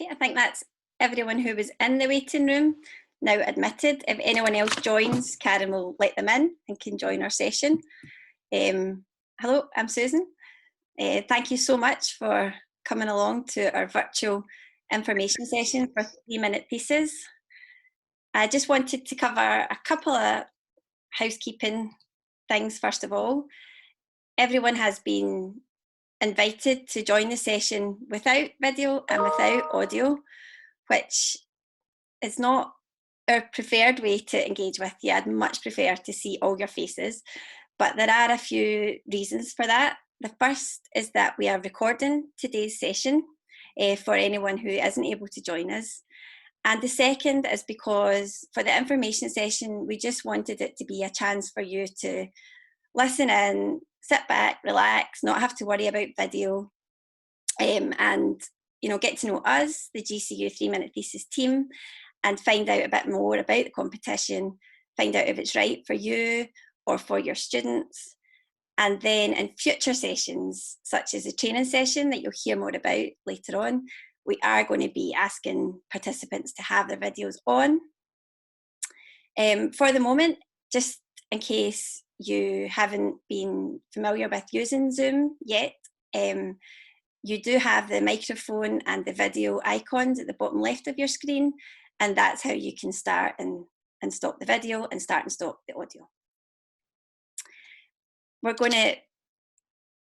Okay, I think that's everyone who was in the waiting room now admitted. If anyone else joins, Karen will let them in and can join our session. Hello, I'm Susan. Thank you so much for coming along to our virtual information session for 3-minute Thesis. I just wanted to cover a couple of housekeeping things first of all. Everyone has been invited to join the session without video and without audio, which is not our preferred way to engage with you. I'd much prefer to see all your faces, but there are a few reasons for that. The first is that we are recording today's session for anyone who isn't able to join us. And the second is because for the information session, we just wanted it to be a chance for you to listen in, sit back, relax, not have to worry about video, and get to know us, the GCU 3-minute Thesis team, and find out a bit more about the competition, find out if it's right for you or for your students. And then in future sessions, such as the training session that you'll hear more about later on, we are going to be asking participants to have their videos on. For the moment, just in case you haven't been familiar with using Zoom yet, you do have the microphone and the video icons at the bottom left of your screen, and that's how you can start and stop the video and start and stop the audio. We're going to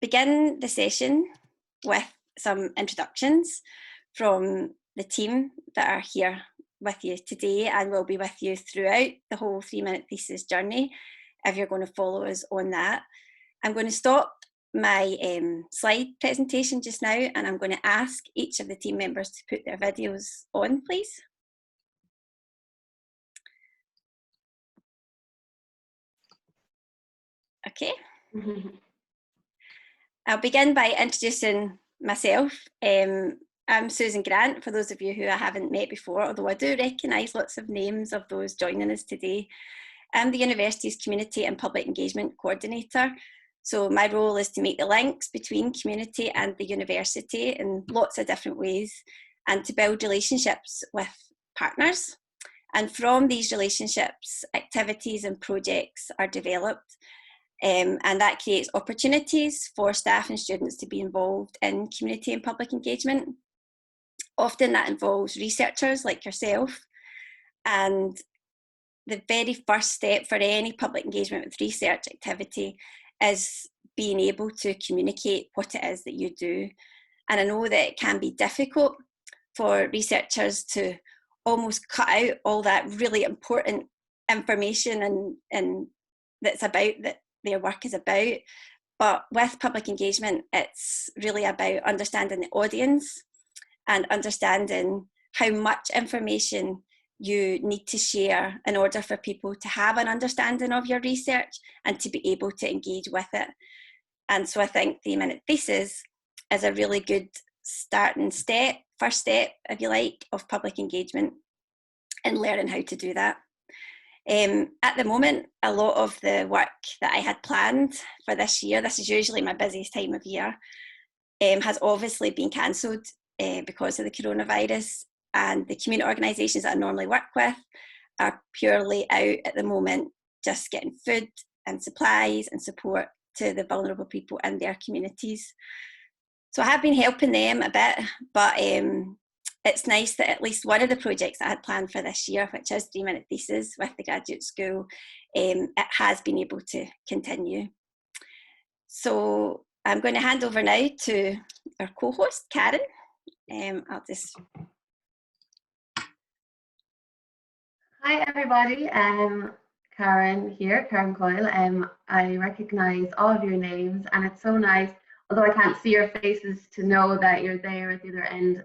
begin the session with some introductions from the team that are here with you today and will be with you throughout the whole 3-minute Thesis journey if you're going to follow us on that. I'm going to stop my slide presentation just now, and I'm going to ask each of the team members to put their videos on, please. Okay. I'll begin by introducing myself. I'm Susan Grant, for those of you who I haven't met before, although I do recognise lots of names of those joining us today. I'm the university's Community and Public Engagement Coordinator. So my role is to make the links between community and the university in lots of different ways, and to build relationships with partners. And from these relationships, activities and projects are developed. And that creates opportunities for staff and students to be involved in community and public engagement. Often that involves researchers like yourself. And the very first step for any public engagement with research activity is being able to communicate what it is that you do. And I know that it can be difficult for researchers to almost cut out all that really important information and that's about that their work is about. But with public engagement, it's really about understanding the audience and understanding how much information you need to share in order for people to have an understanding of your research and to be able to engage with it. And so I think the 3-minute Thesis is a really good starting step, first step, if you like, of public engagement and learning how to do that. At the moment, a lot of the work that I had planned for this year, this is usually my busiest time of year, has obviously been cancelled because of the coronavirus, and the community organisations that I normally work with are purely out at the moment, just getting food and supplies and support to the vulnerable people in their communities. So I have been helping them a bit, but it's nice that at least one of the projects I had planned for this year, which is 3-minute Thesis with the graduate school, it has been able to continue. So I'm going to hand over now to our co-host, Karen. I'll just... Hi everybody, Karen here, Karen Coyle. I recognise all of your names, and it's so nice, although I can't see your faces, to know that you're there at the other end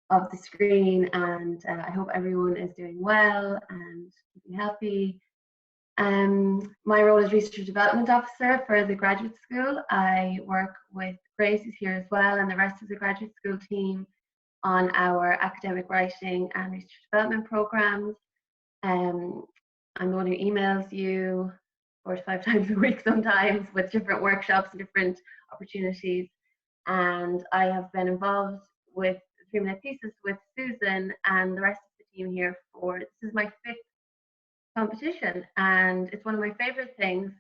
of the screen, and I hope everyone is doing well and keeping healthy. My role is Research Development Officer for the graduate school. I work with Grace, who's here as well, and the rest of the graduate school team on our academic writing and research development programs. I'm the one who emails you 4 to 5 times a week sometimes with different workshops and different opportunities. And I have been involved with 3-minute thesis with Susan and the rest of the team here for, this is my 5th competition, and it's one of my favorite things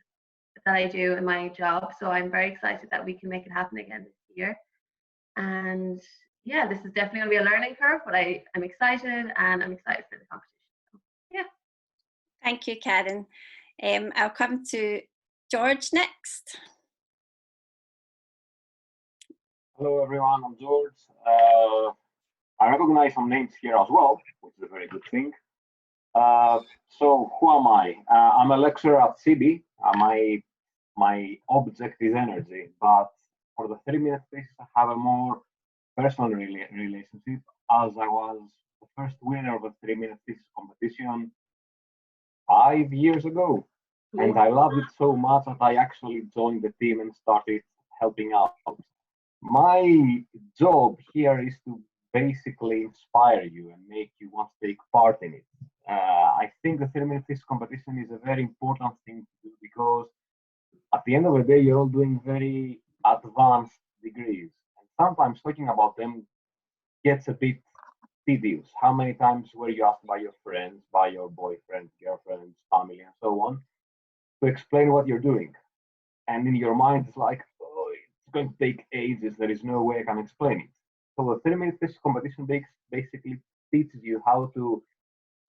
that I do in my job. So I'm very excited that we can make it happen again this year. And yeah, this is definitely going to be a learning curve, but I'm excited, and I'm excited for the competition. So, yeah. Thank you, Karen. I'll come to George next. Hello everyone, I'm George. I recognize some names here as well, which is a very good thing. So who am I? I'm a lecturer at CB. My object is energy, but for the 3-minute thesis, I have a more personal relationship, as I was the first winner of a 3-minute thesis competition 5 years ago. And I loved it so much that I actually joined the team and started helping out. My job here is to basically inspire you and make you want to take part in it. I think the 3-minute thesis competition is a very important thing to do, because at the end of the day, you're all doing very advanced degrees. And sometimes talking about them gets a bit tedious. How many times were you asked by your friends, by your boyfriend, girlfriends, family, and so on, to explain what you're doing? And in your mind, it's like, oh, it's going to take ages. There is no way I can explain it. So the 3-minute thesis competition basically teaches you how to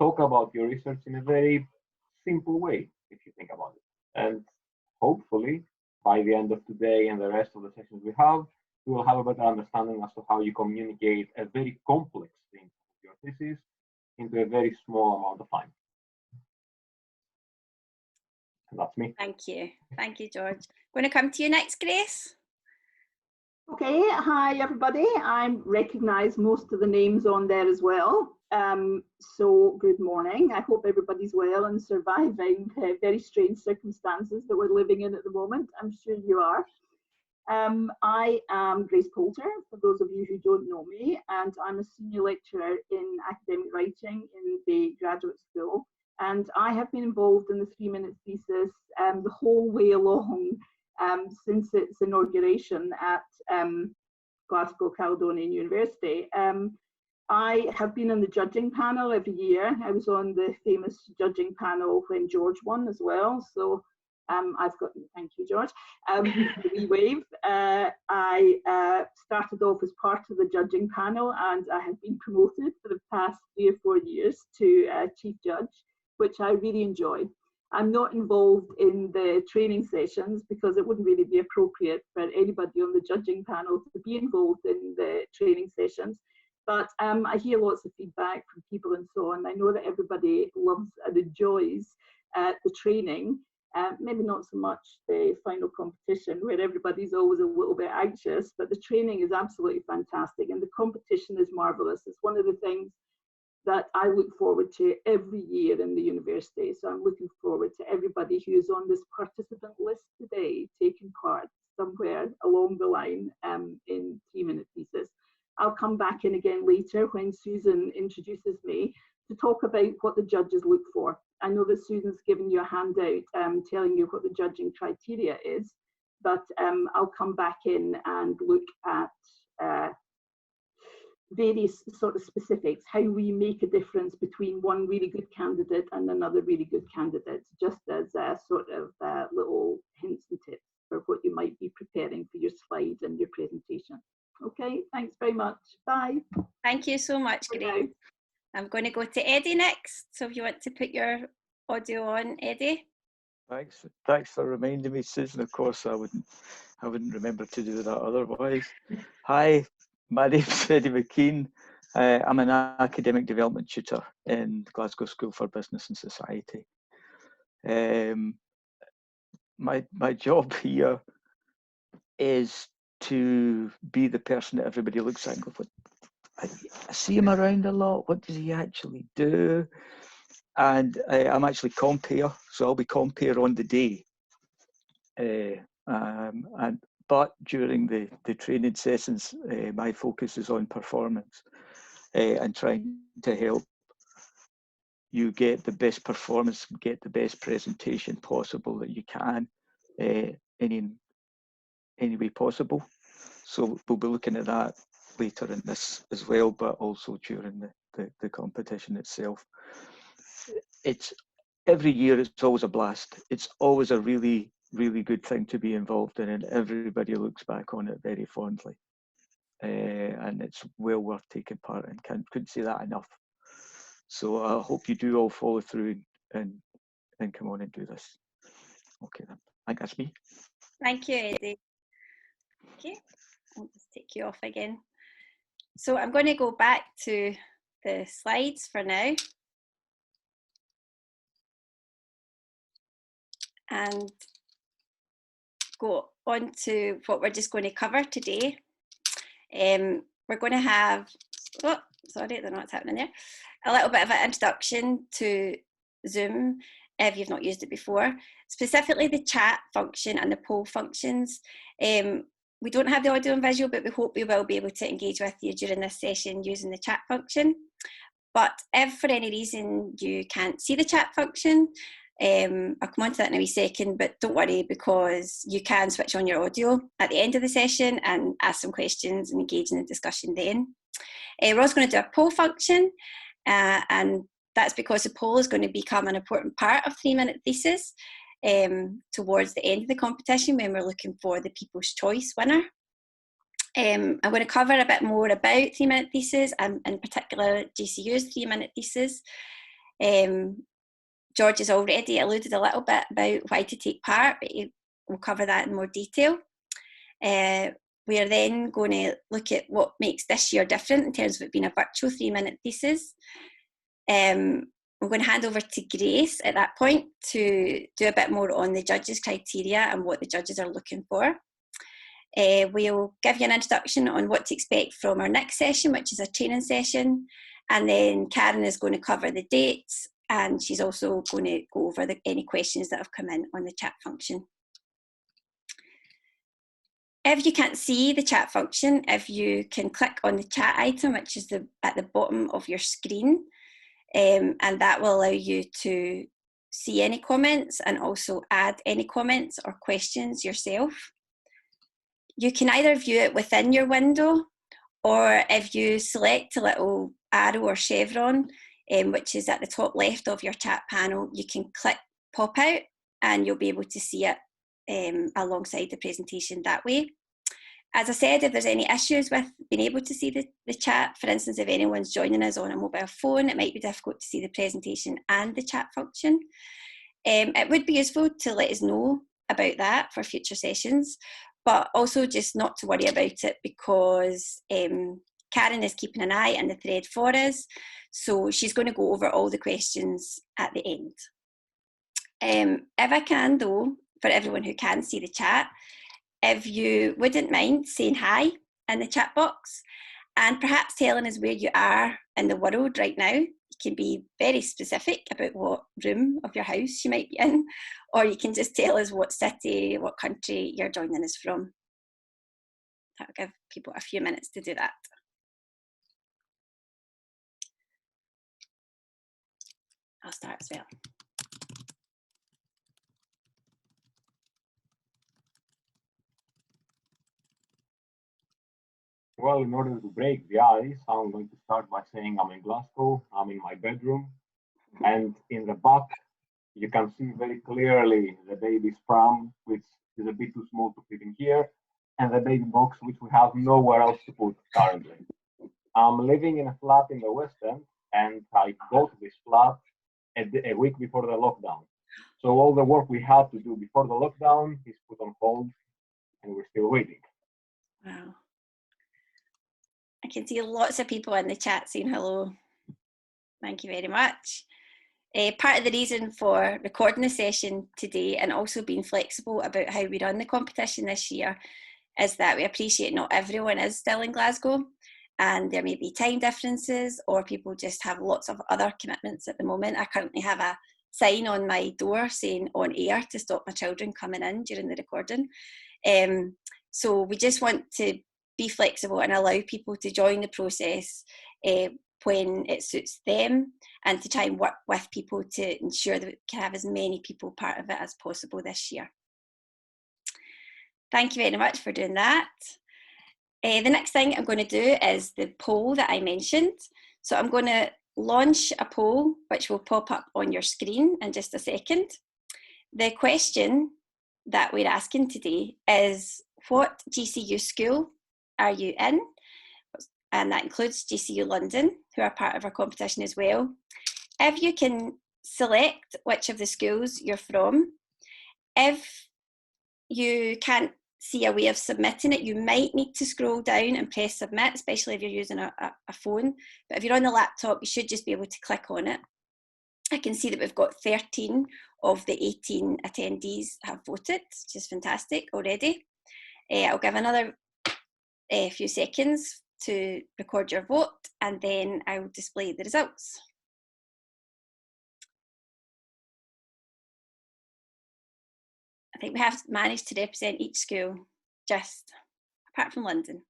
talk about your research in a very simple way, if you think about it. And hopefully, by the end of today and the rest of the sessions we will have a better understanding as to how you communicate a very complex thing, your thesis, into a very small amount of time. And that's me. Thank you. Thank you, George. Going to come to you next, Grace. Okay, hi everybody. I recognise most of the names on there as well. So good morning. I hope everybody's well and surviving very strange circumstances that we're living in at the moment. I'm sure you are. I am Grace Poulter, for those of you who don't know me, and I'm a senior lecturer in academic writing in the graduate school. And I have been involved in the 3-minute thesis the whole way along since its inauguration at Glasgow Caledonian University. I have been on the judging panel every year. I was on the famous judging panel when George won as well. So I've got, thank you, George, wee wave. I started off as part of the judging panel, and I have been promoted for the past 3 or 4 years to chief judge, which I really enjoy. I'm not involved in the training sessions because it wouldn't really be appropriate for anybody on the judging panel to be involved in the training sessions. But I hear lots of feedback from people and so on. I know that everybody loves and enjoys the training, maybe not so much the final competition where everybody's always a little bit anxious, but the training is absolutely fantastic and the competition is marvellous. It's one of the things that I look forward to every year in the university. So I'm looking forward to everybody who is on this participant list today taking part somewhere along the line in 3-minute thesis. I'll come back in again later when Susan introduces me to talk about what the judges look for. I know that Susan's given you a handout telling you what the judging criteria is, but I'll come back in and look at various sort of specifics, how we make a difference between one really good candidate and another really good candidate, just as a sort of little hints and tips for what you might be preparing for your slides and your presentation. Okay, thanks very much. Bye. Thank you so much, Grace. I'm going to go to Eddie next. So if you want to put your audio on, Eddie. Thanks for reminding me, Susan. Of course, I wouldn't remember to do that otherwise. Hi, my name's Eddie McKean. I'm an academic development tutor in Glasgow School for Business and Society. My job here is to be the person that everybody looks at and goes, I see him around a lot. What does he actually do? And I'm actually compere, so I'll be compere on the day. But during the training sessions, my focus is on performance and trying to help you get the best performance, get the best presentation possible that you can in any way possible. So we'll be looking at that later in this as well, but also during the competition itself. It's every year, it's always a blast. It's always a really, really good thing to be involved in, and everybody looks back on it very fondly. And it's well worth taking part in. Couldn't say that enough. So I hope you do all follow through and come on and do this. Okay then, I think that's me. Thank you, Eddie. Okay, I'll just take you off again. So I'm going to go back to the slides for now. And go on to what we're just going to cover today. We're going to have, oh, sorry, I don't know what's happening there. A little bit of an introduction to Zoom if you've not used it before, specifically the chat function and the poll functions. We don't have the audio and visual, but we hope we will be able to engage with you during this session using the chat function. But if for any reason you can't see the chat function, I'll come on to that in a wee second, but don't worry, because you can switch on your audio at the end of the session and ask some questions and engage in the discussion then. We're also going to do a poll function, and that's because the poll is going to become an important part of 3-minute thesis towards the end of the competition when we're looking for the People's Choice winner. I'm going to cover a bit more about 3-minute thesis, and in particular GCU's 3-minute thesis. George has already alluded a little bit about why to take part, but we'll cover that in more detail. We are then going to look at what makes this year different in terms of it being a virtual 3-minute thesis. I'm going to hand over to Grace at that point to do a bit more on the judges' criteria and what the judges are looking for. We'll give you an introduction on what to expect from our next session, which is a training session. And then Karen is going to cover the dates, and she's also going to go over any questions that have come in on the chat function. If you can't see the chat function, if you can click on the chat item, which is at the bottom of your screen, and that will allow you to see any comments and also add any comments or questions yourself. You can either view it within your window, or if you select a little arrow or chevron, which is at the top left of your chat panel, you can click pop out and you'll be able to see it alongside the presentation that way. As I said, if there's any issues with being able to see the chat, for instance, if anyone's joining us on a mobile phone, it might be difficult to see the presentation and the chat function. It would be useful to let us know about that for future sessions, but also just not to worry about it, because Karen is keeping an eye on the thread for us, so she's going to go over all the questions at the end. If I can, though, for everyone who can see the chat, if you wouldn't mind saying hi in the chat box and perhaps telling us where you are in the world right now. You can be very specific about what room of your house you might be in, or you can just tell us what city, what country you're joining us from. That'll give people a few minutes to do that. I'll start as well. Well, in order to break the ice, I'm going to start by saying I'm in Glasgow, I'm in my bedroom, and in the back, you can see very clearly the baby's pram, which is a bit too small to fit in here, and the baby box, which we have nowhere else to put currently. I'm living in a flat in the West End, and I bought this flat a week before the lockdown. So all the work we had to do before the lockdown is put on hold, and we're still waiting. Wow. I can see lots of people in the chat saying hello. Thank you very much. Part of the reason for recording the session today and also being flexible about how we run the competition this year is that we appreciate not everyone is still in Glasgow, and there may be time differences, or people just have lots of other commitments at the moment. I currently have a sign on my door saying on air to stop my children coming in during the recording. So we just want to be flexible and allow people to join the process when it suits them, and to try and work with people to ensure that we can have as many people part of it as possible this year. Thank you very much for doing that. The next thing I'm going to do is the poll that I mentioned. So I'm going to launch a poll which will pop up on your screen in just a second. The question that we're asking today is, what GCU school are you in? And that includes GCU London, who are part of our competition as well. If you can select which of the schools you're from, if you can't see a way of submitting it, you might need to scroll down and press submit, especially if you're using a phone. But if you're on the laptop, you should just be able to click on it. I can see that we've got 13 of the 18 attendees have voted, which is fantastic already. I'll give another few seconds to record your vote, and then I will display the results. I think we have managed to represent each school, just apart from London.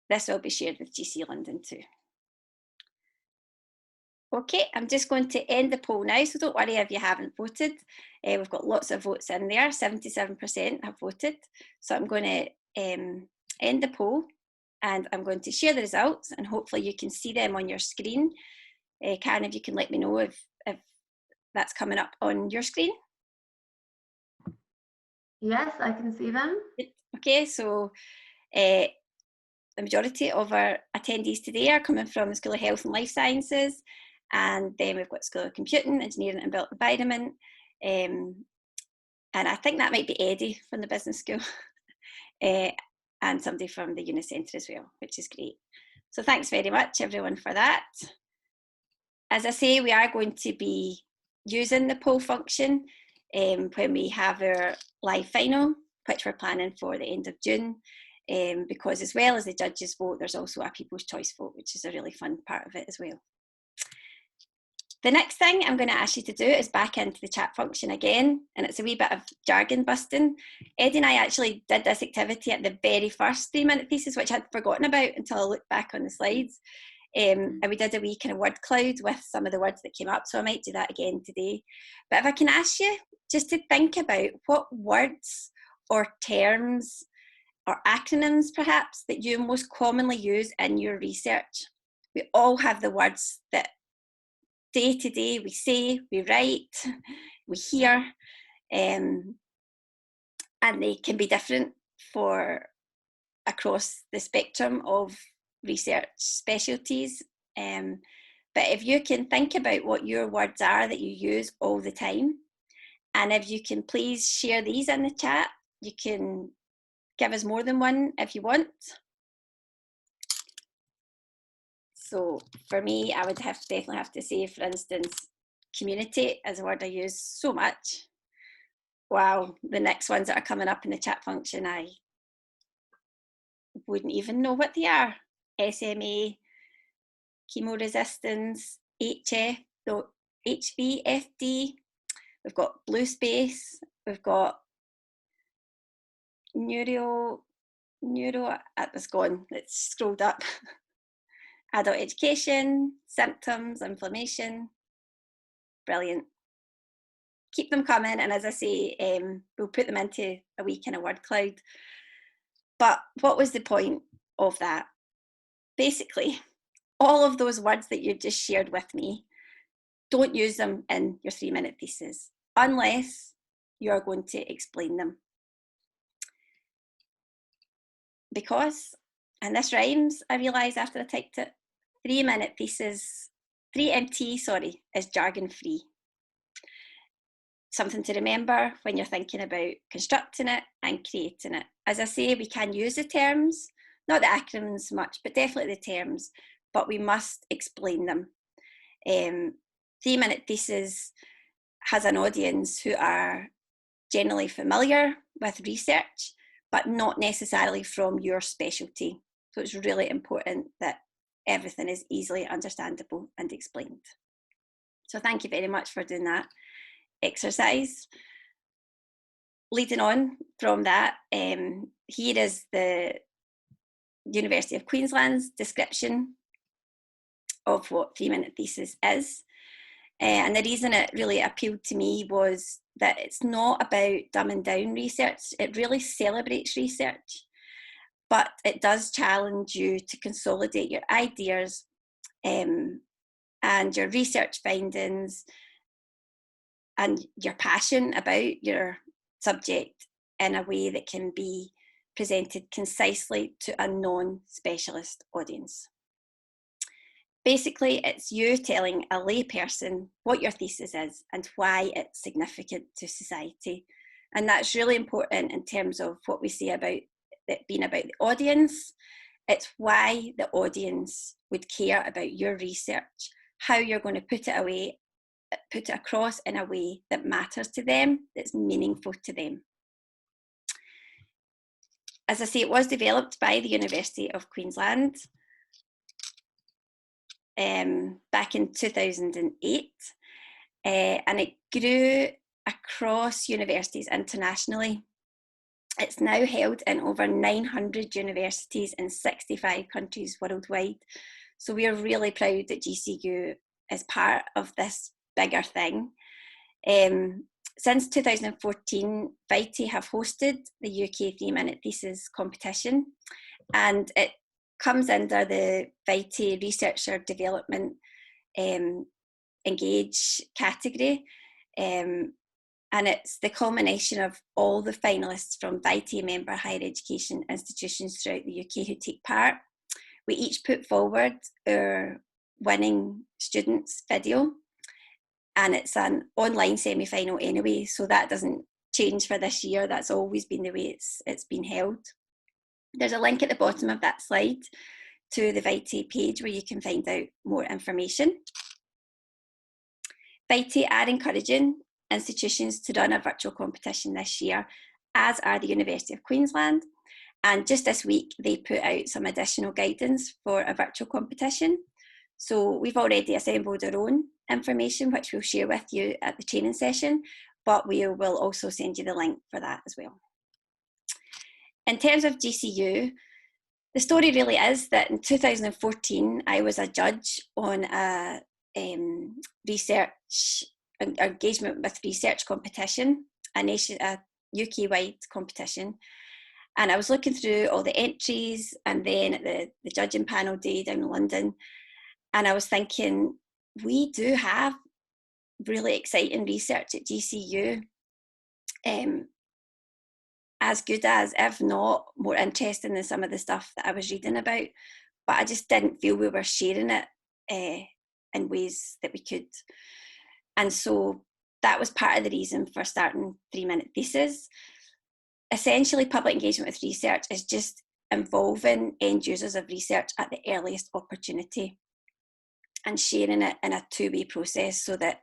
This will be shared with GCU London too. Okay, I'm just going to end the poll now, so don't worry if you haven't voted. We've got lots of votes in there, 77% have voted. So I'm going to end the poll, and I'm going to share the results, and hopefully you can see them on your screen. Karen, if you can let me know if that's coming up on your screen. Yes, I can see them. Okay, so the majority of our attendees today are coming from the School of Health and Life Sciences, and then we've got School of Computing, Engineering and Built Environment, and I think that might be Eddie from the Business School, and somebody from the Uni Centre as well, which is great. So thanks very much everyone for that. As I say, we are going to be using the poll function when we have our live final, which we're planning for the end of June, because as well as the judges vote, there's also a people's choice vote, which is a really fun part of it as well. The next thing I'm going to ask you to do is back into the chat function again, and it's a wee bit of jargon busting. Eddie and I actually did this activity at the very first 3-minute thesis, which I'd forgotten about until I looked back on the slides. And we did a wee kind of word cloud with some of the words that came up, so I might do that again today. But if I can ask you just to think about what words or terms or acronyms perhaps that you most commonly use in your research. We all have the words that day to day we say, we write, we hear, and they can be different for across the spectrum of research specialties. But if you can think about what your words are that you use all the time, and if you can please share these in the chat, you can give us more than one if you want. So for me, I would definitely have to say, for instance, community is a word I use so much. Wow, the next ones that are coming up in the chat function, I wouldn't even know what they are. SMA, chemoresistance, HVFD, we've got blue space, we've got neuro, that's gone, it's scrolled up. Adult education, symptoms, inflammation, brilliant. Keep them coming, and as I say, we'll put them into a wee kind of word cloud. But what was the point of that? Basically, all of those words that you just shared with me, don't use them in your 3-minute thesis unless you're going to explain them. Because, and this rhymes, I realised after I typed it, 3-minute thesis, 3MT, sorry, is jargon free. Something to remember when you're thinking about constructing it and creating it. As I say, we can use the terms, not the acronyms much, but definitely the terms, but we must explain them. 3-minute thesis has an audience who are generally familiar with research, but not necessarily from your specialty. So it's really important that everything is easily understandable and explained. So thank you very much for doing that exercise. Leading on from that, here is the University of Queensland's description of what 3-minute thesis is. And the reason it really appealed to me was that it's not about dumbing down research. It really celebrates research, but it does challenge you to consolidate your ideas and your research findings and your passion about your subject in a way that can be presented concisely to a non-specialist audience. Basically, it's you telling a lay person what your thesis is and why it's significant to society. And that's really important in terms of what we say about it being about the audience. It's why the audience would care about your research, how you're going to put it across in a way that matters to them, that's meaningful to them. As I say, it was developed by the University of Queensland back in 2008, and it grew across universities internationally. It's now held in over 900 universities in 65 countries worldwide. So we are really proud that GCU is part of this bigger thing. Since 2014, VITE have hosted the UK 3-minute thesis competition, and it comes under the VITE Researcher Development Engage category, and it's the culmination of all the finalists from VITE member higher education institutions throughout the UK who take part. We each put forward our winning students' video, and it's an online semi-final anyway, so that doesn't change for this year. That's always been the way it's been held. There's a link at the bottom of that slide to the VITE page where you can find out more information. VITE are encouraging institutions to run a virtual competition this year, as are the University of Queensland. And just this week, they put out some additional guidance for a virtual competition. So we've already assembled our own information, which we'll share with you at the training session, but we will also send you the link for that as well. In terms of GCU, the story really is that in 2014, I was a judge on a research engagement with research competition, a UK-wide competition. And I was looking through all the entries and then at the judging panel day down in London, and I was thinking, we do have really exciting research at GCU. As good as, if not more interesting than some of the stuff that I was reading about, but I just didn't feel we were sharing it in ways that we could. And so that was part of the reason for starting 3-minute thesis. Essentially, public engagement with research is just involving end users of research at the earliest opportunity and sharing it in a two-way process so that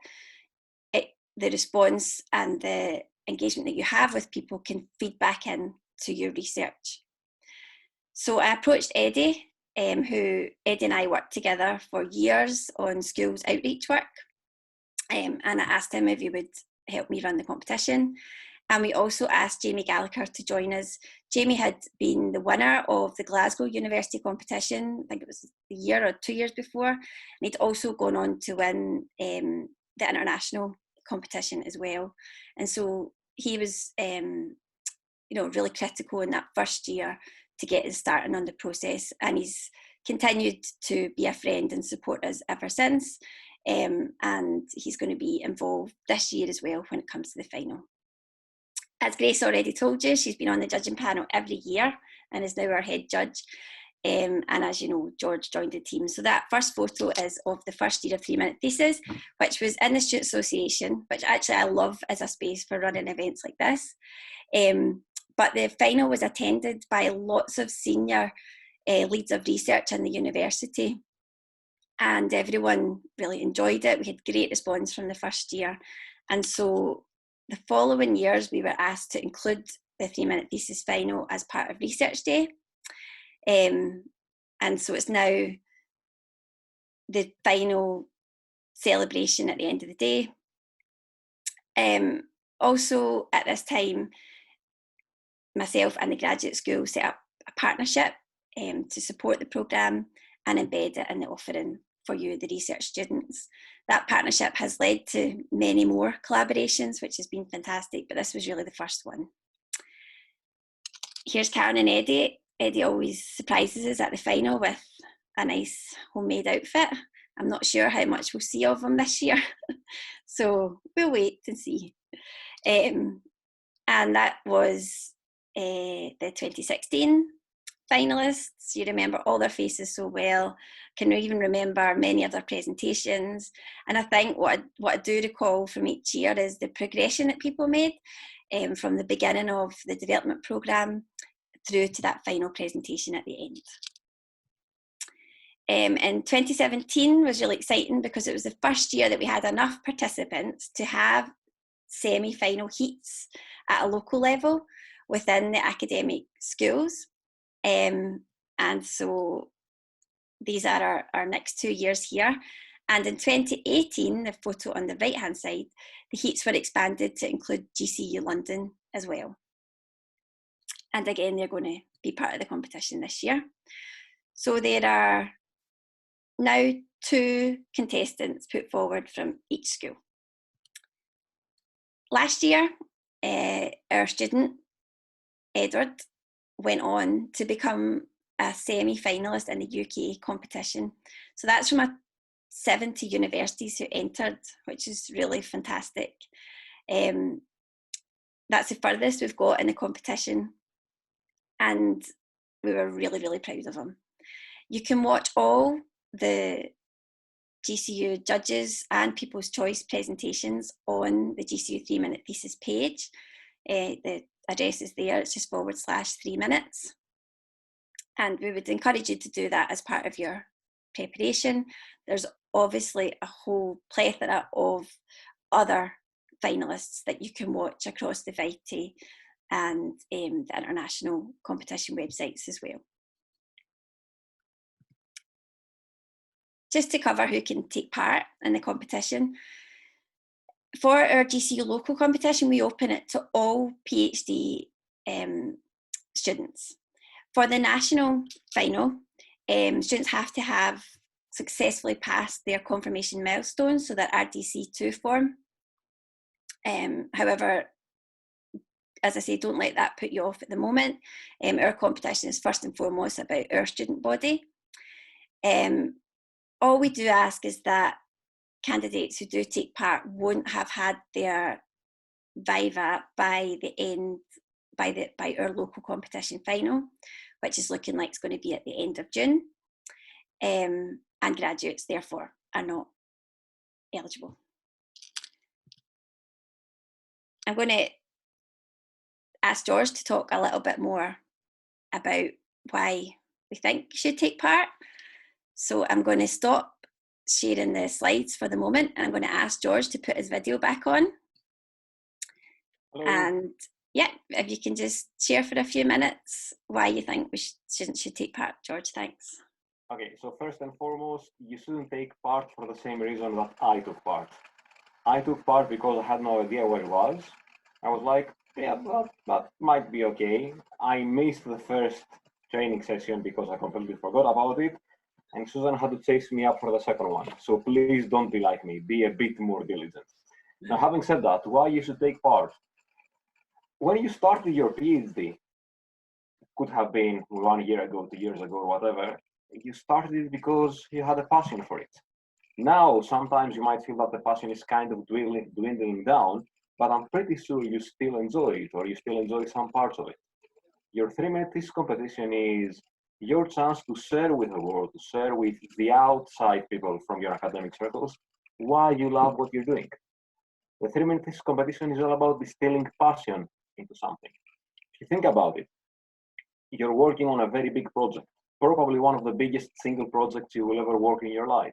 the response and the engagement that you have with people can feed back in to your research. So I approached Eddie, Eddie and I worked together for years on schools outreach work, and I asked him if he would help me run the competition. And we also asked Jamie Gallagher to join us. Jamie had been the winner of the Glasgow University competition, I think it was a year or 2 years before, and he'd also gone on to win the international competition as well. And so he was really critical in that first year to get us starting on the process, and he's continued to be a friend and support us ever since, and he's going to be involved this year as well when it comes to the final. As Grace already told you, she's been on the judging panel every year and is now our head judge. And as you know, George joined the team. So that first photo is of the first year of 3-minute thesis, which was in the Student Association, which actually I love as a space for running events like this. But the final was attended by lots of senior leads of research in the university, and everyone really enjoyed it. We had great response from the first year. And so the following years, we were asked to include the 3-minute thesis final as part of Research Day. And so it's now the final celebration at the end of the day. Also at this time, myself and the graduate school set up a partnership to support the programme and embed it in the offering for you, the research students. That partnership has led to many more collaborations, which has been fantastic, but this was really the first one. Here's Karen and Eddie. Eddie always surprises us at the final with a nice homemade outfit. I'm not sure how much we'll see of him this year, so we'll wait and see. And that was the 2016 finalists. You remember all their faces so well, can even remember many of their presentations. And I think what I do recall from each year is the progression that people made from the beginning of the development programme through to that final presentation at the end. And 2017 was really exciting because it was the first year that we had enough participants to have semi-final heats at a local level within the academic schools. And so these are our next 2 years here. And in 2018, the photo on the right-hand side, the heats were expanded to include GCU London as well. And again, they're going to be part of the competition this year. So there are now 2 contestants put forward from each school. Last year, our student, Edward, went on to become a semi-finalist in the UK competition. So that's from 70 universities who entered, which is really fantastic. That's the furthest we've got in the competition, and we were really, really proud of him. You can watch all the GCU judges and People's Choice presentations on the GCU 3-minute thesis page. The address is there, it's just /3 minutes. And we would encourage you to do that as part of your preparation. There's obviously a whole plethora of other finalists that you can watch across the VITE and the international competition websites as well. Just to cover who can take part in the competition. For our GCU local competition, we open it to all PhD students. For the national final, students have to have successfully passed their confirmation milestones, so that RDC2 form. However, as I say, don't let that put you off at the moment. Our competition is first and foremost about our student body. All we do ask is that candidates who do take part won't have had their viva by the end, by our local competition final, which is looking like it's going to be at the end of June. And graduates, therefore, are not eligible. I'm going to ask George to talk a little bit more about why we think you should take part. So I'm going to stop sharing the slides for the moment, and I'm going to ask George to put his video back on. Hello. And yeah, if you can just share for a few minutes why you think we should take part, George, thanks. Okay, so first and foremost, you shouldn't take part for the same reason that I took part. I took part because I had no idea what it was. I was like, yeah, that might be okay. I missed the first training session because I completely forgot about it. And Susan had to chase me up for the second one. So please don't be like me, be a bit more diligent. Now, having said that, why you should take part? When you started your PhD, could have been 1 year ago, 2 years ago, whatever, you started it because you had a passion for it. Now, sometimes you might feel that the passion is kind of dwindling down, but I'm pretty sure you still enjoy it, or you still enjoy some parts of it. Your 3-minute thesis competition is your chance to share with the world, to share with the outside people from your academic circles why you love what you're doing. The 3-minute thesis competition is all about distilling passion into something. If you think about it, you're working on a very big project, probably one of the biggest single projects you will ever work in your life.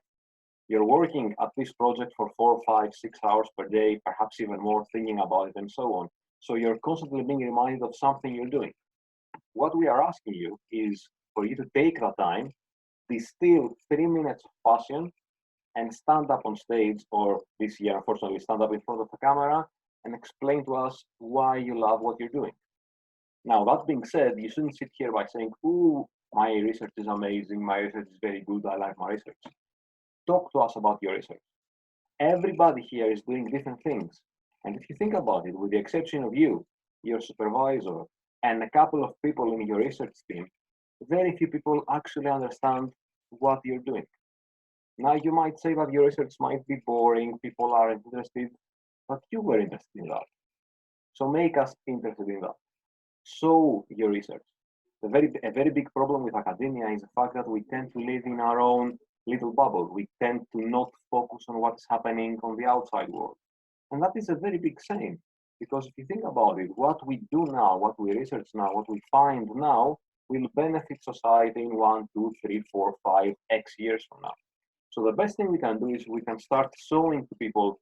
You're working at this project for 4, 5, 6 hours per day, perhaps even more, thinking about it and so on. So you're constantly being reminded of something you're doing. What we are asking you is for you to take that time, distill 3 minutes of passion, and stand up on stage, or this year, unfortunately, stand up in front of the camera and explain to us why you love what you're doing. Now, that being said, you shouldn't sit here by saying, ooh, my research is amazing, my research is very good, I like my research. talk to us about your research. Everybody here is doing different things. And if you think about it, with the exception of you, your supervisor, and a couple of people in your research team, very few people actually understand what you're doing. Now, you might say that your research might be boring, people aren't interested, but you were interested in that. So make us interested in that. So your research. A very big problem with academia is the fact that we tend to live in our own little bubble. We tend to not focus on what's happening on the outside world. And that is a very big shame, because if you think about it, what we do now, what we research now, what we find now will benefit society in 1, 2, 3, 4, 5, X years from now. So the best thing we can do is we can start showing to people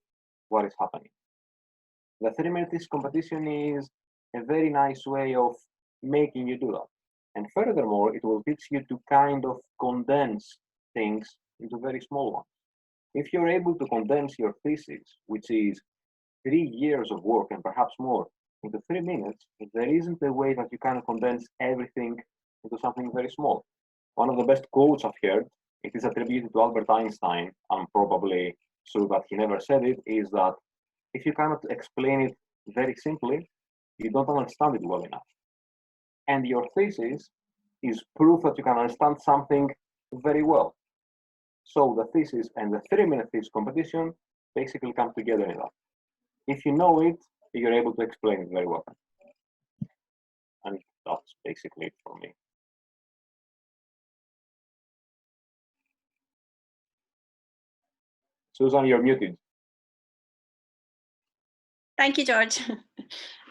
what is happening. The 3-minute thesis competition is a very nice way of making you do that. And furthermore, it will teach you to kind of condense things into very small ones. If you're able to condense your thesis, which is 3 years of work and perhaps more, into 3 minutes, there isn't a way that you can condense everything into something very small. One of the best quotes I've heard, it is attributed to Albert Einstein, I'm probably sure that he never said it, is that if you cannot explain it very simply, you don't understand it well enough. And your thesis is proof that you can understand something very well. So the thesis and the 3-minute thesis competition basically come together in that. If you know it, you're able to explain it very well. And that's basically it for me. Susan, you're muted. Thank you, George.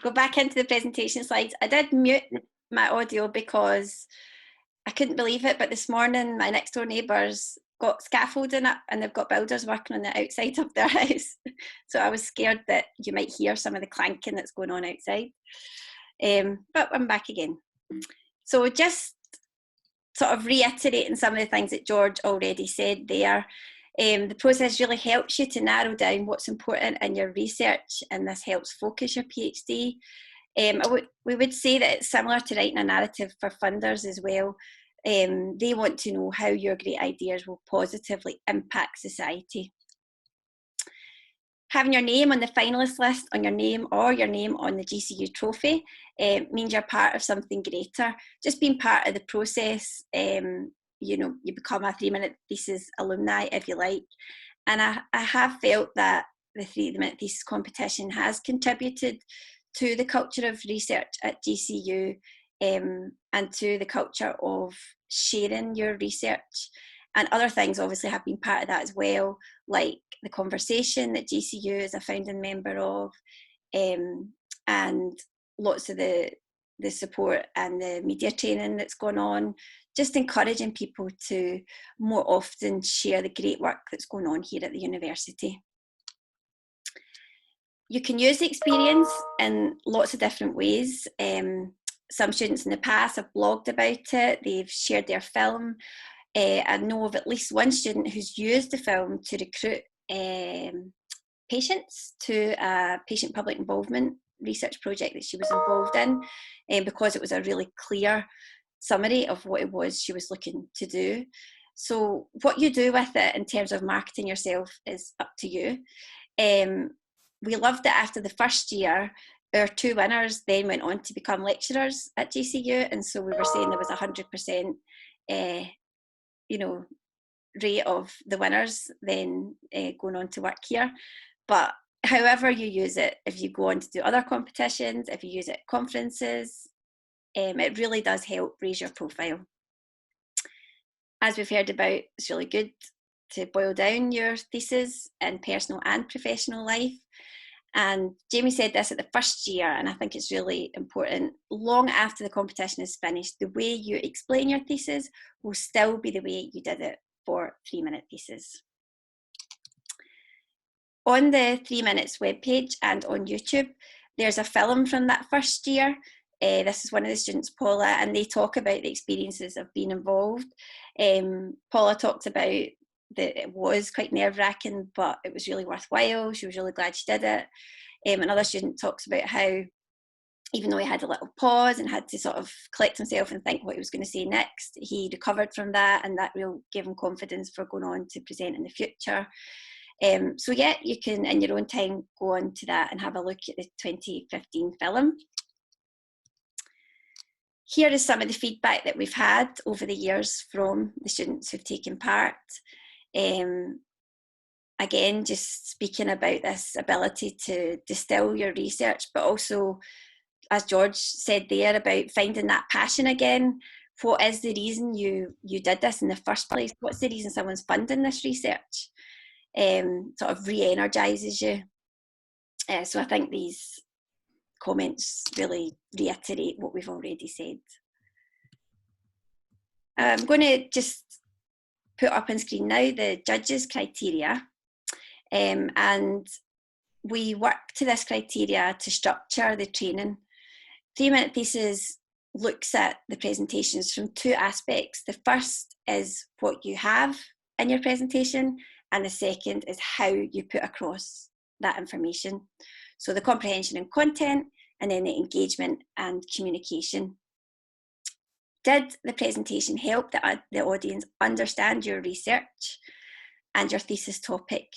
Go back into the presentation slides. I did mute my audio because I couldn't believe it, but this morning my next door neighbours got scaffolding up and they've got builders working on the outside of their house. So I was scared that you might hear some of the clanking that's going on outside. But I'm back again. So just sort of reiterating some of the things that George already said there. The process really helps you to narrow down what's important in your research, and this helps focus your PhD. We would say that it's similar to writing a narrative for funders as well. They want to know how your great ideas will positively impact society. Having your name on the finalist list, on your name or your name on the GCU trophy means you're part of something greater. Just being part of the process, you know, you become a 3-minute thesis alumni, if you like. And I have felt that the 3-minute thesis competition has contributed to the culture of research at GCU and to the culture of sharing your research. And other things obviously have been part of that as well, like the conversation that GCU is a founding member of, and lots of the support and the media training that's gone on, just encouraging people to more often share the great work that's going on here at the university. You can use the experience in lots of different ways. Some students in the past have blogged about it, they've shared their film. I know of at least one student who's used the film to recruit patients to a patient public involvement research project that she was involved in, because it was a really clear summary of what it was she was looking to do. So what you do with it in terms of marketing yourself is up to you. We loved it after the first year. Our 2 winners then went on to become lecturers at GCU, and so we were saying there was 100% you know, rate of the winners then going on to work here. But however you use it, if you go on to do other competitions, if you use it at conferences, it really does help raise your profile. As we've heard about, it's really good to boil down your thesis in personal and professional life. And Jamie said this at the first year, and I think it's really important. Long after the competition is finished, the way you explain your thesis will still be the way you did it for 3-minute thesis. On the 3 Minutes webpage and on YouTube, there's a film from that first year. This is one of the students, Paula, and they talk about the experiences of being involved. Paula talked about that it was quite nerve-wracking, but it was really worthwhile. She was really glad she did it. Another student talks about how, even though he had a little pause and had to sort of collect himself and think what he was going to say next, he recovered from that, and that will give him confidence for going on to present in the future. So yeah, you can in your own time go on to that and have a look at the 2015 film. Here is some of the feedback that we've had over the years from the students who've taken part. Again, just speaking about this ability to distill your research, but also, as George said there, about finding that passion again. What is the reason you did this in the first place? What's the reason someone's funding this research? Sort of re-energizes you. So I think these comments really reiterate what we've already said. I'm going to just put up on screen now the judges' criteria. And we work to this criteria to structure the training. 3-minute Thesis looks at the presentations from two aspects. The first is what you have in your presentation, and the second is how you put across that information. So the comprehension and content, and then the engagement and communication. Did the presentation help the audience understand your research and your thesis topic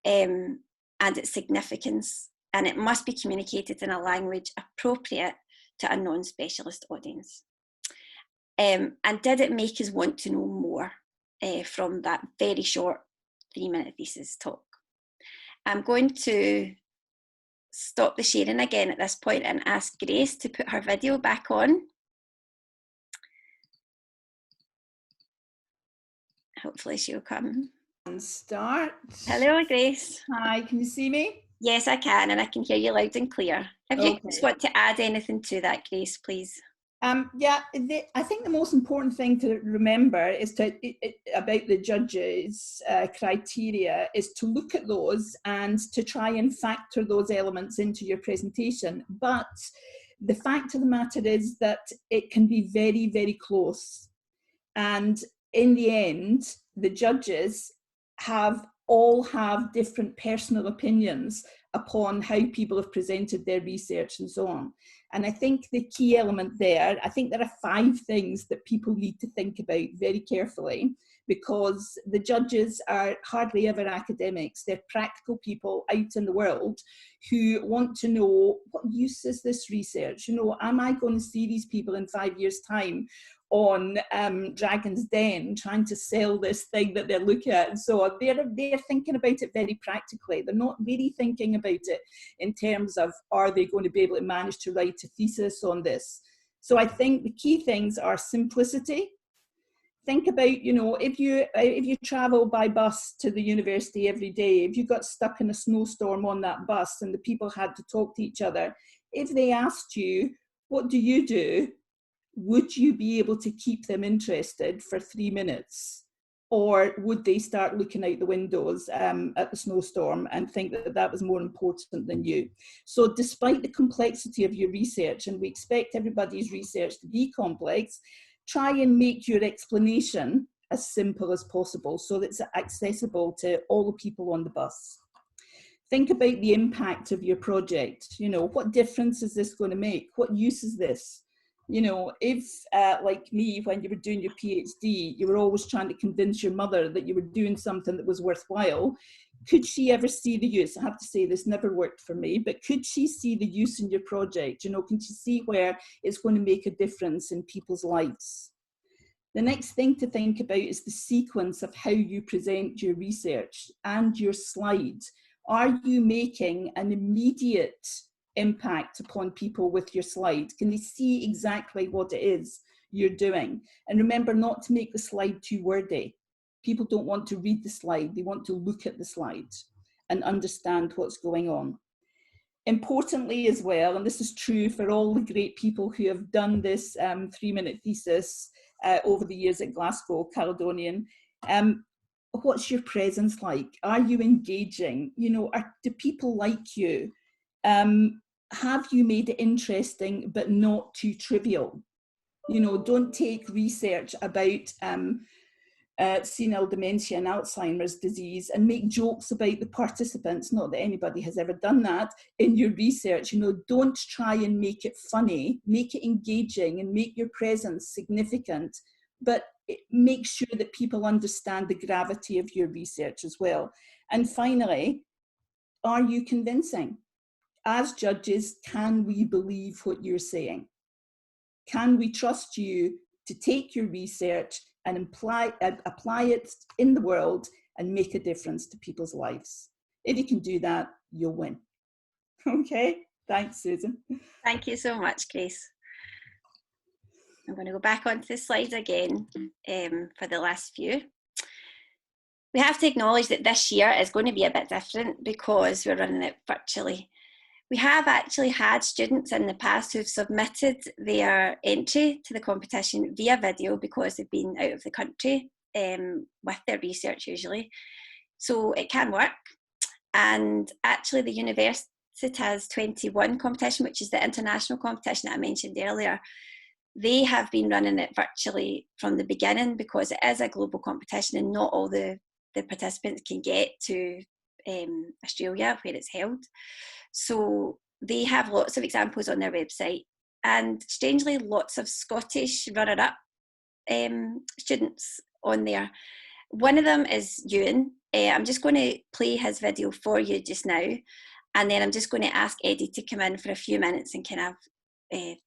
and its significance? And it must be communicated in a language appropriate to a non-specialist audience. And did it make us want to know more from that very short 3-minute thesis talk? I'm going to stop the sharing again at this point and ask Grace to put her video back on. Hopefully she'll come. And start. Hello, Grace. Hi, can you see me? Yes, I can, and I can hear you loud and clear. If you just want to add anything to that, Grace, please. Yeah, I think the most important thing to remember is about the judges' criteria is to look at those and to try and factor those elements into your presentation. But the fact of the matter is that it can be very, very close. And in the end, the judges all have different personal opinions upon how people have presented their research and so on. And I think the key element there, I think there are 5 things that people need to think about very carefully, because the judges are hardly ever academics. They're practical people out in the world who want to know, what use is this research? You know, am I going to see these people in 5 years' time on Dragon's Den trying to sell this thing that they're looking at and so on? They're thinking about it very practically. They're not really thinking about it in terms of, are they going to be able to manage to write a thesis on this? So I think the key things are simplicity. Think about, you know, if you travel by bus to the university every day, if you got stuck in a snowstorm on that bus and the people had to talk to each other, if they asked you, what do you do? Would you be able to keep them interested for 3 minutes? Or would they start looking out the windows at the snowstorm and think that that was more important than you? So despite the complexity of your research, and we expect everybody's research to be complex, try and make your explanation as simple as possible so that it's accessible to all the people on the bus. Think about the impact of your project. You know, what difference is this going to make? What use is this? You know, if, like me, when you were doing your PhD, you were always trying to convince your mother that you were doing something that was worthwhile, could she ever see the use? I have to say this never worked for me, but could she see the use in your project? You know, can she see where it's going to make a difference in people's lives? The next thing to think about is the sequence of how you present your research and your slides. Are you making an immediate impact upon people with your slide? Can they see exactly what it is you're doing? And remember not to make the slide too wordy. People don't want to read the slide, they want to look at the slide and understand what's going on. Importantly as well, and this is true for all the great people who have done this 3-minute thesis over the years at Glasgow Caledonian, what's your presence like? Are you engaging? You know, do people like you? Have you made it interesting but not too trivial? You know, don't take research about senile dementia and Alzheimer's disease, and make jokes about the participants, not that anybody has ever done that in your research. You know, don't try and make it funny, make it engaging and make your presence significant, but make sure that people understand the gravity of your research as well. And finally, are you convincing? As judges, can we believe what you're saying? Can we trust you to take your research and apply it in the world and make a difference to people's lives? If you can do that, you'll win. Okay, thanks, Susan. Thank you so much, Grace. I'm going to go back onto the slides again for the last few. We have to acknowledge that this year is going to be a bit different because we're running it virtually. We have actually had students in the past who've submitted their entry to the competition via video because they've been out of the country with their research usually. So it can work. And actually the Universitas 21 competition, which is the international competition that I mentioned earlier, they have been running it virtually from the beginning because it is a global competition and not all the participants can get to Australia where it's held. So they have lots of examples on their website, and strangely lots of Scottish runner-up students on there. One of them is Ewan. I'm just going to play his video for you just now, and then I'm just going to ask Eddie to come in for a few minutes and kind of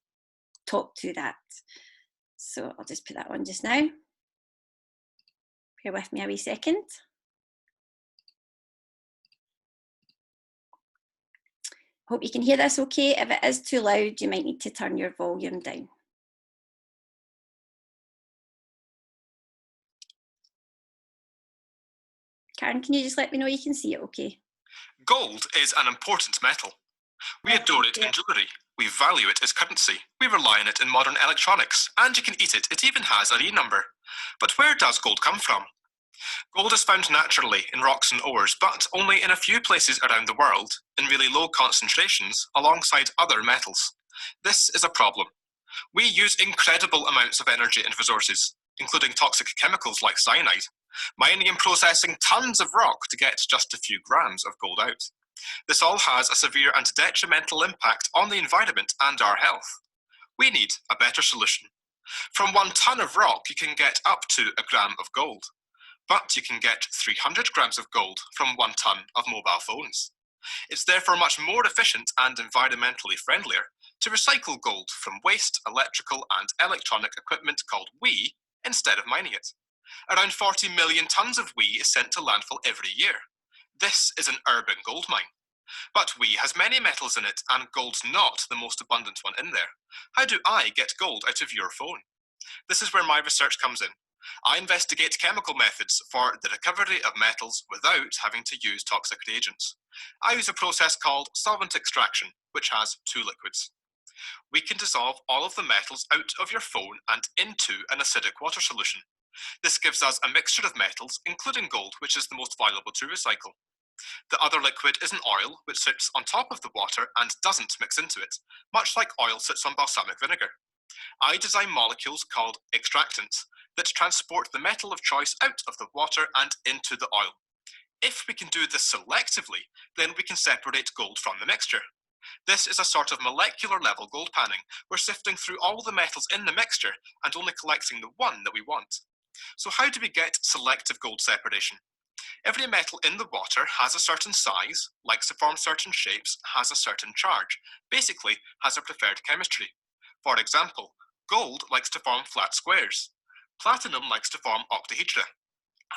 talk to that. So I'll just put that on just now. Bear with me a wee second. Hope you can hear this okay. If it is too loud, you might need to turn your volume down. Karen, can you just let me know you can see it okay? Gold is an important metal. We adore it in jewellery. We value it as currency. We rely on it in modern electronics. And you can eat it. It even has an E number. But where does gold come from? Gold is found naturally in rocks and ores, but only in a few places around the world, in really low concentrations, alongside other metals. This is a problem. We use incredible amounts of energy and resources, including toxic chemicals like cyanide, mining and processing tons of rock to get just a few grams of gold out. This all has a severe and detrimental impact on the environment and our health. We need a better solution. From 1 ton of rock, you can get up to a gram of gold. But you can get 300 grams of gold from 1 ton of mobile phones. It's therefore much more efficient and environmentally friendlier to recycle gold from waste, electrical and electronic equipment called WEEE instead of mining it. Around 40 million tons of WEEE is sent to landfill every year. This is an urban gold mine. But WEEE has many metals in it, and gold's not the most abundant one in there. How do I get gold out of your phone? This is where my research comes in. I investigate chemical methods for the recovery of metals without having to use toxic reagents. I use a process called solvent extraction, which has 2 liquids. We can dissolve all of the metals out of your phone and into an acidic water solution. This gives us a mixture of metals, including gold, which is the most valuable to recycle. The other liquid is an oil, which sits on top of the water and doesn't mix into it, much like oil sits on balsamic vinegar. I design molecules called extractants that transport the metal of choice out of the water and into the oil. If we can do this selectively, then we can separate gold from the mixture. This is a sort of molecular level gold panning. We're sifting through all the metals in the mixture and only collecting the one that we want. So how do we get selective gold separation? Every metal in the water has a certain size, likes to form certain shapes, has a certain charge, basically has a preferred chemistry. For example, gold likes to form flat squares. Platinum likes to form octahedra.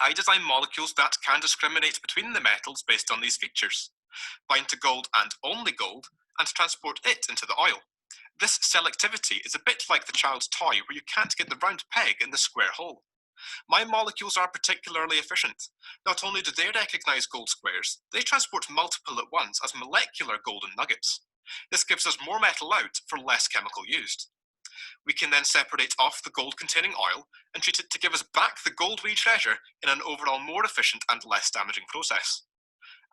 I design molecules that can discriminate between the metals based on these features, bind to gold and only gold, and transport it into the oil. This selectivity is a bit like the child's toy where you can't get the round peg in the square hole. My molecules are particularly efficient. Not only do they recognize gold squares, they transport multiple at once as molecular golden nuggets. This gives us more metal out for less chemical used. We can then separate off the gold-containing oil and treat it to give us back the gold we treasure in an overall more efficient and less damaging process.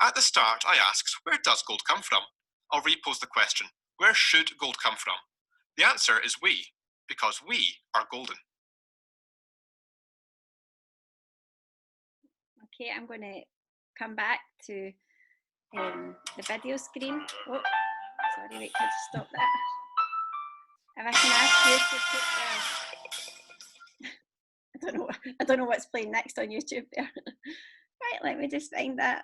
At the start, I asked, where does gold come from? I'll repose the question, where should gold come from? The answer is we, because we are golden. Okay, I'm going to come back to the video screen. Oh, sorry, wait, can I just stop that? If I can ask you to put I don't know what's playing next on YouTube there. Right, let me just find that.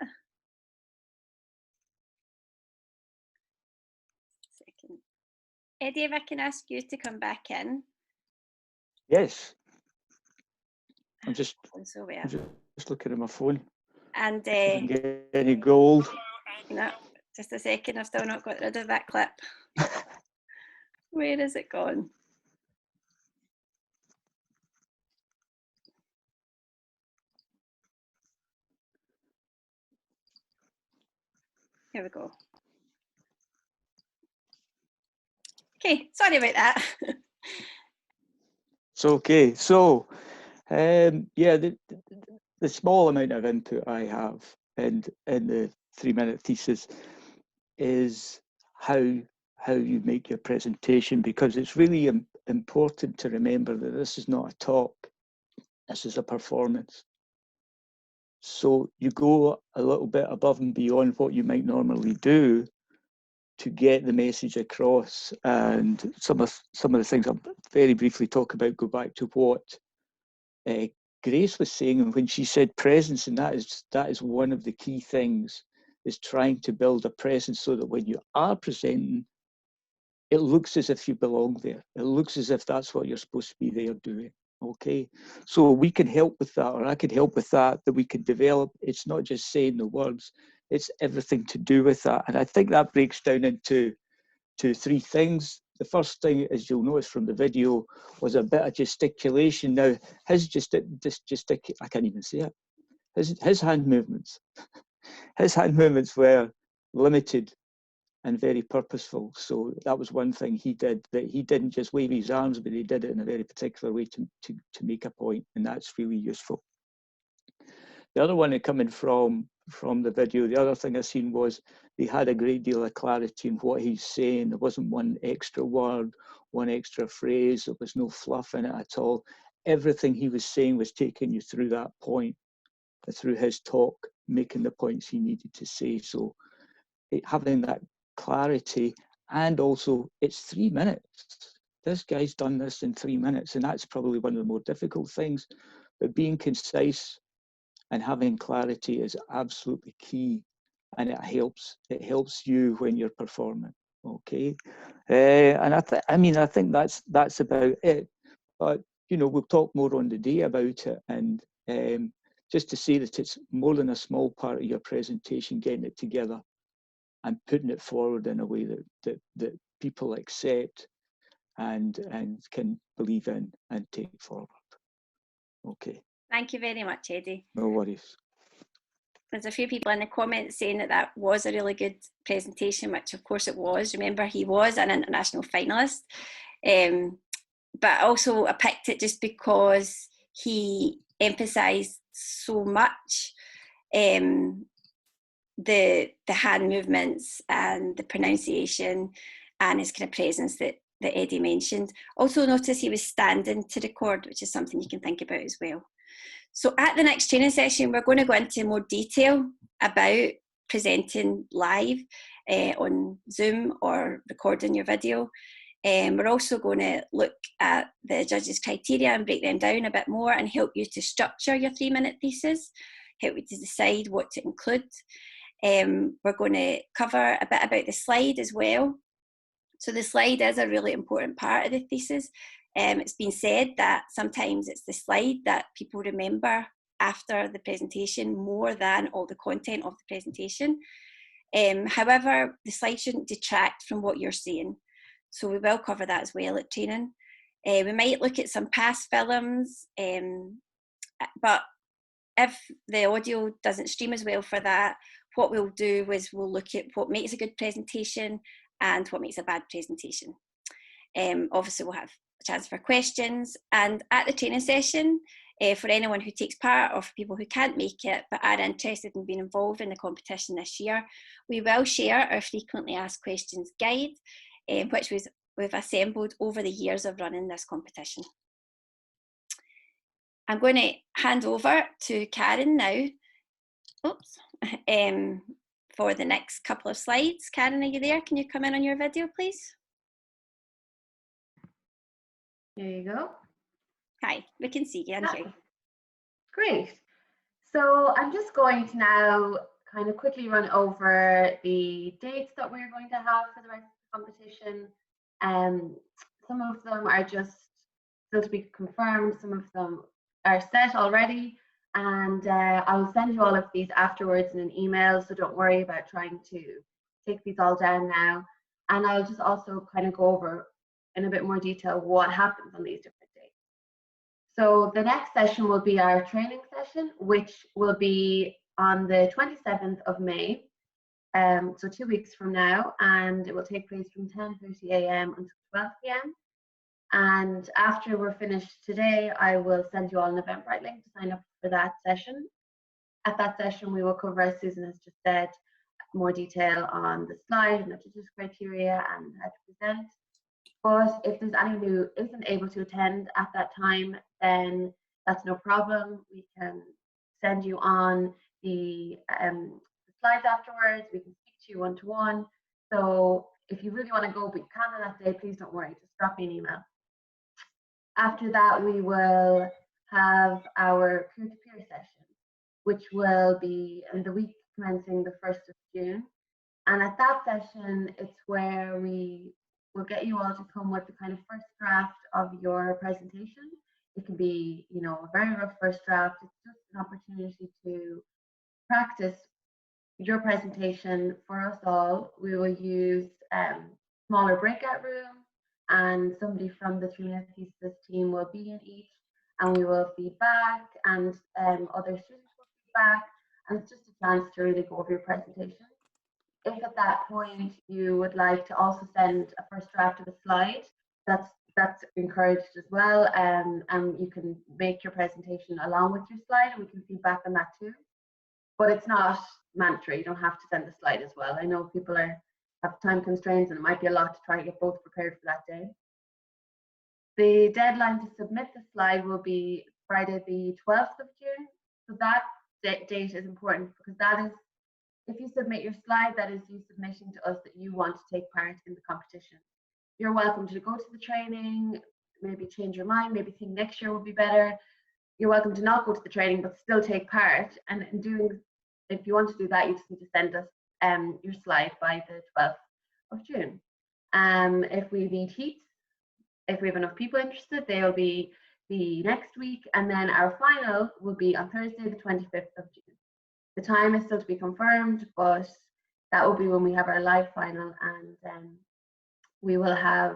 Second. Eddie, if I can ask you to come back in. Yes. I'm just looking at my phone. And if I can get any gold. No, just a second, I've still not got rid of that clip. Where is it gone? Here we go. Okay, sorry about that. It's okay. So, yeah, the small amount of input I have in the 3-minute thesis is how you make your presentation, because it's really important to remember that this is not a talk, this is a performance. So you go a little bit above and beyond what you might normally do to get the message across. And some of the things I'll very briefly talk about go back to what Grace was saying, and when she said presence, and that is one of the key things, is trying to build a presence so that when you are presenting, it looks as if you belong there. It looks as if that's what you're supposed to be there doing. Okay, so we can help with that, or I can help with that we can develop. It's not just saying the words, it's everything to do with that. And I think that breaks down into 3 things. The first thing, as you'll notice from the video, was a bit of gesticulation. Now, his I can't even say it. His hand movements, his hand movements were limited and very purposeful. So that was one thing he did, that he didn't just wave his arms, but he did it in a very particular way to make a point, and that's really useful. The other one coming from the video, the other thing I seen was they had a great deal of clarity in what he's saying. There wasn't one extra word, one extra phrase. There was no fluff in it at all. Everything he was saying was taking you through that point, through his talk, making the points he needed to say. So having that clarity, and also it's 3 minutes. This guy's done this in 3 minutes, and that's probably one of the more difficult things. But being concise and having clarity is absolutely key, and it helps you when you're performing. Okay, and I think that's about it. But we'll talk more on the day about it, and just to say that it's more than a small part of your presentation, getting it together and putting it forward in a way that people accept and can believe in and take forward. Okay. Thank you very much, Eddie. No worries. There's a few people in the comments saying that was a really good presentation, which of course it was. Remember, he was an international finalist. But also I picked it just because he emphasised so much the hand movements and the pronunciation and his kind of presence that Eddie mentioned. Also notice he was standing to record, which is something you can think about as well. So at the next training session, we're going to go into more detail about presenting live on Zoom or recording your video. We're also going to look at the judges' criteria and break them down a bit more and help you to structure your 3-minute thesis, help you to decide what to include. We're going to cover a bit about the slide as well. So the slide is a really important part of the thesis. It's been said that sometimes it's the slide that people remember after the presentation more than all the content of the presentation. However, the slide shouldn't detract from what you're saying. So we will cover that as well at training. We might look at some past films, but if the audio doesn't stream as well for that, what we'll do is we'll look at what makes a good presentation and what makes a bad presentation. Obviously, we'll have a chance for questions. And at the training session, for anyone who takes part or for people who can't make it but are interested in being involved in the competition this year, we will share our frequently asked questions guide, which we've assembled over the years of running this competition. I'm going to hand over to Karen now, oops, for the next couple of slides. Karen, are you there? Can you come in on your video, please? There you go. Hi, we can see you and hear you. Great. So I'm just going to now kind of quickly run over the dates that we're going to have for the rest of the competition. Some of them are just still to be confirmed, some of them are set already, and I'll send you all of these afterwards in an email, so don't worry about trying to take these all down now. And I'll just also kind of go over in a bit more detail what happens on these different days. So the next session will be our training session, which will be on the 27th of May, so 2 weeks from now, and it will take place from 10:30 a.m. until 12 p.m. And after we're finished today, I will send you all an Eventbrite link to sign up for that session. At that session, we will cover, as Susan has just said, more detail on the slide and the judges' criteria and how to present. But if there's anyone who isn't able to attend at that time, then that's no problem. We can send you on the slides afterwards. We can speak to you one-to-one. So if you really want to go but you can't on that day, please don't worry. Just drop me an email. After that, we will have our peer-to-peer session, which will be in the week commencing the 1st of June. And at that session, it's where we will get you all to come with the kind of first draft of your presentation. It can be, you know, a very rough first draft. It's just an opportunity to practice your presentation for us all. We will use smaller breakout rooms, and somebody from the 3-minute thesis team will be in each, and we will feed back, and other students will feed back, and it's just a chance to really go over your presentation. If at that point you would like to also send a first draft of a slide, that's encouraged as well, and you can make your presentation along with your slide, and we can feed back on that too. But it's not mandatory. You don't have to send the slide as well. I know people have time constraints, and it might be a lot to try to get both prepared for that day. The deadline to submit the slide will be Friday the 12th of June. So that date is important, because that is, if you submit your slide, that is you submitting to us that you want to take part in the competition. You're welcome to go to the training, maybe change your mind, maybe think next year will be better. You're welcome to not go to the training but still take part. And in doing, if you want to do that, you just need to send us your slide by the 12th of June. If we need heats, if we have enough people interested, they will be the next week, and then our final will be on Thursday the 25th of June. The time is still to be confirmed, but that will be when we have our live final, and we will have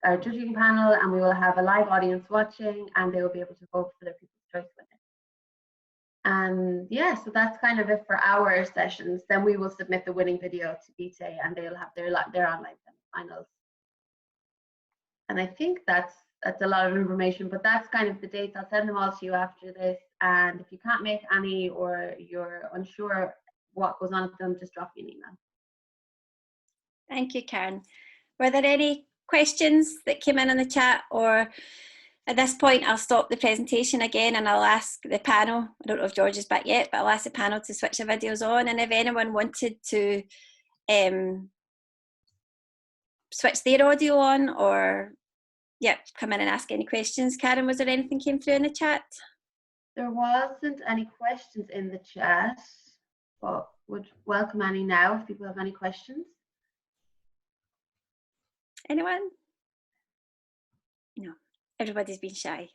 our judging panel, and we will have a live audience watching, and they will be able to vote for their People's Choice winner. And yeah, so that's kind of it for our sessions. Then we will submit the winning video to BTA, and they'll have their online finals. And I think that's a lot of information, but that's kind of the dates. I'll send them all to you after this. And if you can't make any, or you're unsure what goes on with them, just drop me an email. Thank you, Karen. Were there any questions that came in the chat, or at this point I'll stop the presentation again and I'll ask the panel, I don't know if George is back yet, but I'll ask the panel to switch the videos on, and if anyone wanted to switch their audio on, or come in and ask any questions. Karen, was there anything came through in the chat? There wasn't any questions in the chat, but would welcome any now if people have any questions. Anyone? No, everybody's been shy.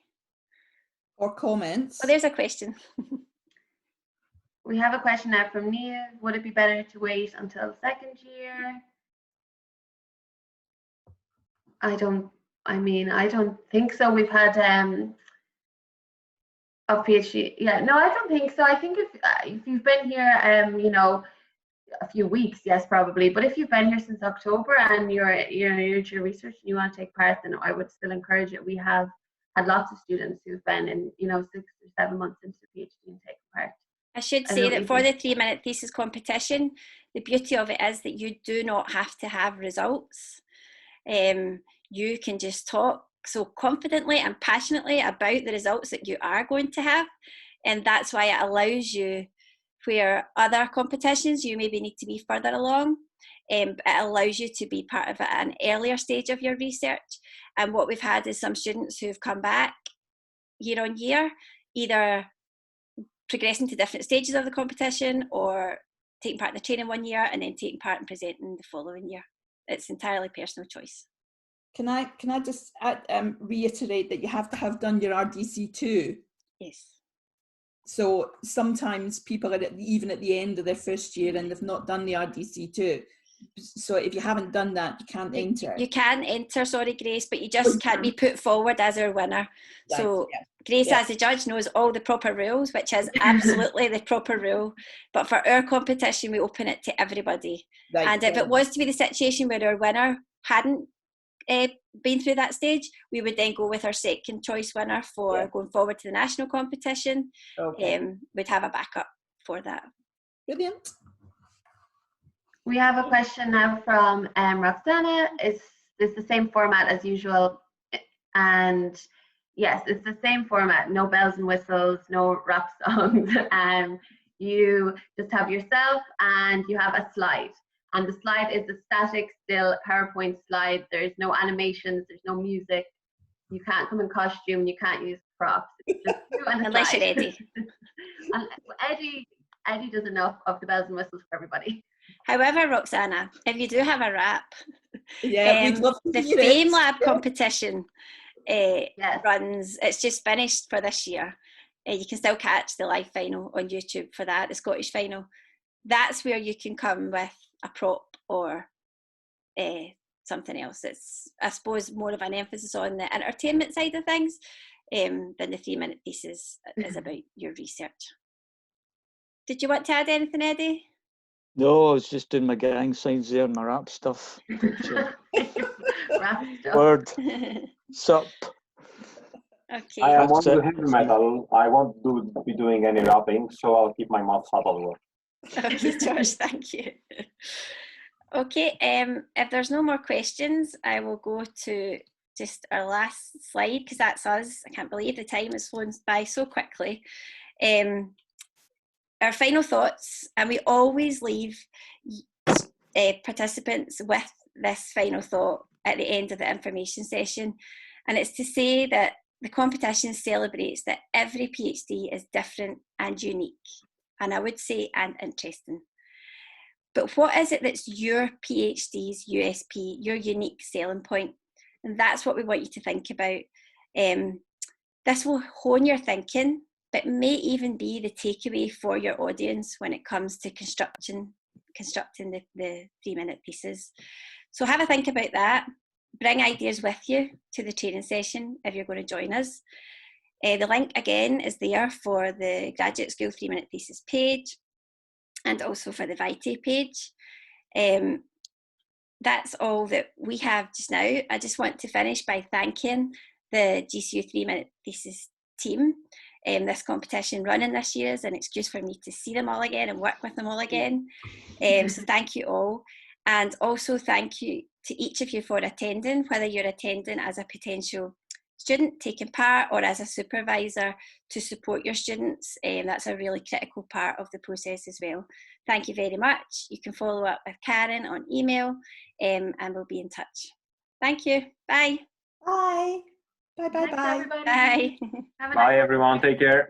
Or comments. Oh, there's a question. We have a question now from Nia. Would it be better to wait until the second year? I don't think so. We've had a PhD. Yeah, no, I don't think so. I think if you've been here, you know, a few weeks, yes, probably. But if you've been here since October and you're into your research and you want to take part, then I would still encourage it. We have had lots of students who've been in, you know, 6 or 7 months into the PhD and taken part. I should say that for the 3-minute thesis competition, the beauty of it is that you do not have to have results. You can just talk so confidently and passionately about the results that you are going to have, and that's why it allows you where other competitions you maybe need to be further along. It allows you to be part of it at an earlier stage of your research. And what we've had is some students who've come back year on year, either progressing to different stages of the competition or taking part in the training one year and then taking part and presenting the following year. It's entirely personal choice. Can I just reiterate that you have to have done your RDC too? Yes. So sometimes people are even at the end of their first year and they've not done the RDC too. So if you haven't done that, you can't enter. You can enter, sorry, Grace, but you just can't be put forward as our winner. Right, So yeah. Grace, Yeah. as the judge, knows all the proper rules, which is absolutely the proper rule. But for our competition, we open it to everybody. Right, and if it was to be the situation where our winner hadn't been through that stage, we would then go with our second choice winner for going forward to the national competition. Okay. We'd have a backup for that. Brilliant. We have a question now from Roxana. Is this the same format as usual? And yes, it's the same format. No bells and whistles, no rap songs. You just have yourself and you have a slide. And the slide is a static, still PowerPoint slide. There's no animations, there's no music. You can't come in costume, you can't use props. It's just you and a Unless slide. you're Eddie. And Eddie does enough of the bells and whistles for everybody. However, Roxana, if you do have a rap, we'd love to the hear Fame it. Lab competition Yes. runs, it's just finished for this year. You can still catch the live final on YouTube for that, the Scottish final. That's where you can come with a prop or something else. It's, I suppose, more of an emphasis on the entertainment side of things than the 3-minute thesis is about your research. Did you want to add anything, Eddie? No, I was just doing my gang signs there, my rap stuff. Rap stuff. Word. Sup. Okay. I am on That's the it. heavy metal. I won't be doing any rapping, so I'll keep my mouth shut as well. Okay, George, thank you. Okay, if there's no more questions, I will go to just our last slide, because that's us. I can't believe the time has flown by so quickly. Our final thoughts, and we always leave participants with this final thought at the end of the information session, and it's to say that the competition celebrates that every PhD is different and unique, and I would say and interesting. But what is it that's your PhD's USP, your unique selling point? And that's what we want you to think about. This will hone your thinking, but may even be the takeaway for your audience when it comes to constructing the 3-minute pieces. So have a think about that. Bring ideas with you to the training session if you're going to join us. The link again is there for the Graduate School 3-minute thesis page and also for the Vitae page. That's all that we have just now. I just want to finish by thanking the GCU 3-minute thesis team. This competition running this year is an excuse for me to see them all again and work with them all again. So thank you all. And also thank you to each of you for attending, whether you're attending as a potential student taking part or as a supervisor to support your students. That's a really critical part of the process as well. Thank you very much. You can follow up with Karen on email and we'll be in touch. Thank you. Bye. Bye. Bye, bye, Thanks, bye. everybody. Bye. Have a Bye, nice everyone. Take care.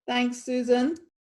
Thanks, Susan.